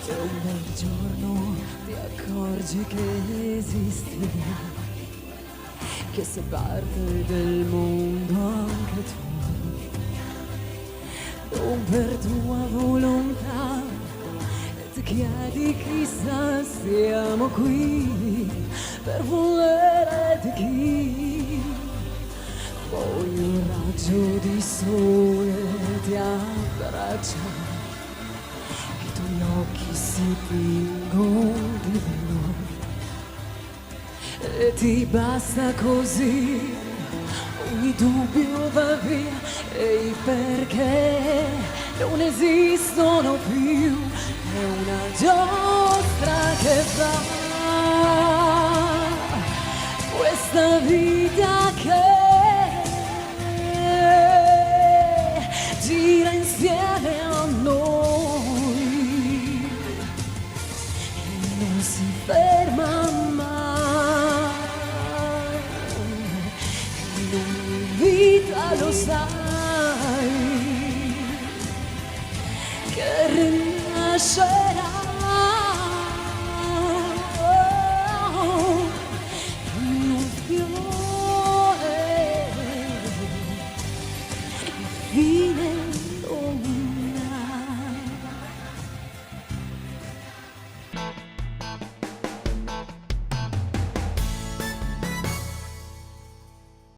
E un bel giorno ti accorgi che esisti, che sei parte del mondo anche tu, non per tua volontà, e ti chiedi chissà siamo qui per volere di chi. Poi un raggio di sole ti abbraccia, i tuoi occhi si tingono di blu, e ti basta così, ogni dubbio va via e i perché non esistono più. È una giostra che va, questa vita che gira insieme a noi e non si ferma mai. In ogni vita lo sai che rinascerà. In un fiore, fine non